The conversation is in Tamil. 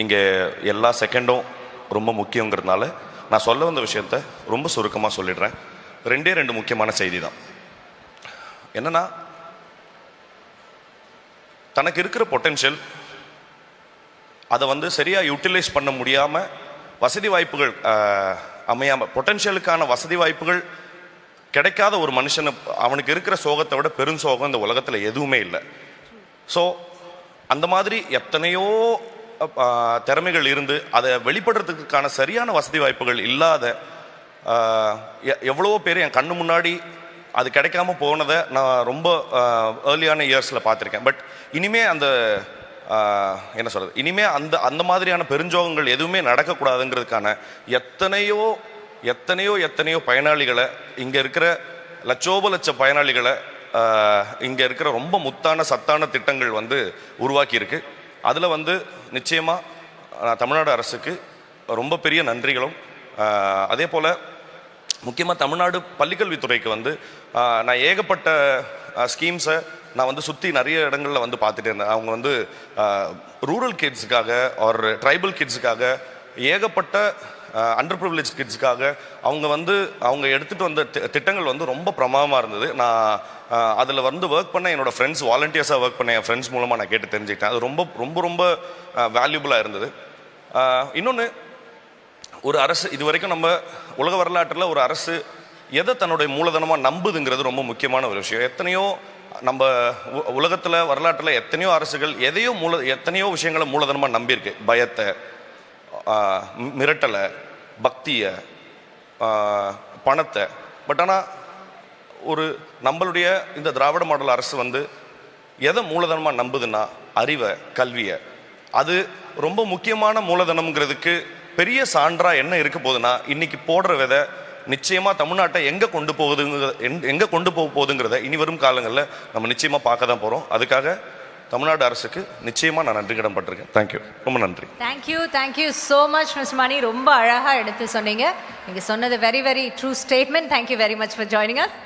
இங்கே எல்லா செகண்டும் ரொம்ப முக்கியங்கிறதுனால நான் சொல்ல வந்த விஷயத்த ரொம்ப சுருக்கமாக சொல்லிடுறேன். ரெண்டு முக்கியமான செய்தி தான். என்னன்னா, தனக்கு இருக்கிற பொட்டென்ஷியல் அதை வந்து சரியாக யூட்டிலைஸ் பண்ண முடியாமல், வசதி வாய்ப்புகள் அமையாமல், பொட்டென்ஷியலுக்கான வசதி வாய்ப்புகள் கிடைக்காத ஒரு மனுஷனை, அவனுக்கு இருக்கிற சோகத்தை விட பெரும் சோகம் இந்த உலகத்தில் எதுவுமே இல்லை. ஸோ அந்த மாதிரி எத்தனையோ திறமைகள் இருந்து அதை வெளிப்படுறதுக்கான சரியான வசதி வாய்ப்புகள் இல்லாத எவ்வளவோ பேர் என் கண்ணு முன்னாடி அது கிடைக்காம போனதை நான் ரொம்ப ஏர்லியான இயர்ஸில் பார்த்துருக்கேன். பட் இனிமே அந்த என்ன சொல்கிறது, இனிமே அந்த மாதிரியான பெருஞ்சோகங்கள் எதுவுமே நடக்கக்கூடாதுங்கிறதுக்கான எத்தனையோ பயனாளிகளை, இங்கே இருக்கிற லட்ச பயனாளிகளை இங்கே இருக்கிற ரொம்ப முத்தான சத்தான திட்டங்கள் வந்து உருவாக்கியிருக்கு. அதில் வந்து நிச்சயமாக தமிழ்நாடு அரசுக்கு ரொம்ப பெரிய நன்றிகளும், அதே போல் முக்கியமாக தமிழ்நாடு பள்ளிக்கல்வித்துறைக்கு வந்து நான் ஏகப்பட்ட ஸ்கீம்ஸை நான் வந்து சுற்றி நிறைய இடங்களில் வந்து பார்த்துட்டே இருந்தேன். அவங்க வந்து ரூரல் கிட்ஸுக்காக ஒரு ட்ரைபல் கிட்ஸுக்காக ஏகப்பட்ட அண்டர் ப்ரிவிலேஜ் கிட்ஸுக்காக அவங்க எடுத்துகிட்டு வந்த திட்டங்கள் வந்து ரொம்ப பிரமாதமாக இருந்தது. நான் அதில் வந்து ஒர்க் பண்ண என்னோடய ஃப்ரெண்ட்ஸ், வாலண்டியர்ஸாக ஒர்க் பண்ண என் ஃப்ரெண்ட்ஸ் மூலமாக நான் கேட்டு தெரிஞ்சுக்கிட்டேன். அது ரொம்ப ரொம்ப ரொம்ப வேல்யூபுளாக இருந்தது. இன்னொன்று, ஒரு அரசு இது வரைக்கும் நம்ம உலக வரலாற்றில் ஒரு அரசு எதை தன்னுடைய மூலதனமாக நம்புதுங்கிறது ரொம்ப முக்கியமான ஒரு விஷயம். எத்தனையோ நம்ம உலகத்தில் வரலாற்றில் எத்தனையோ அரசுகள் எத்தனையோ விஷயங்களை மூலதனமாக நம்பியிருக்கு. பயத்தை, மிரட்டலை, பக்தியை, பணத்தை. பட் ஆனால் ஒரு நம்மளுடைய இந்த திராவிட மாடல் அரசு வந்து எதை மூலதனமாக நம்புதுன்னா அறிவை, கல்வியை. அது ரொம்ப முக்கியமான மூலதனம்ங்கிறதுக்கு பெரிய சான்றா என்ன இருக்க போகுதுன்னா, இன்னைக்கு போடுற விதை நிச்சயமாக தமிழ்நாட்டை எங்கே கொண்டு போக போகுதுங்கிறத இனி வரும் காலங்களில் நம்ம நிச்சயமாக பார்க்க தான் போகிறோம். அதுக்காக தமிழ்நாடு அரசுக்கு நிச்சயமாக நான் நன்றி கடன் பட்டிருக்கேன். தேங்க்யூ, ரொம்ப நன்றி. தேங்க்யூ ஸோ மச் மிஸ் மணி. ரொம்ப அழகாக எடுத்து சொன்னீங்க. நீங்கள் சொன்னது very true statement. Thank you very much for joining us.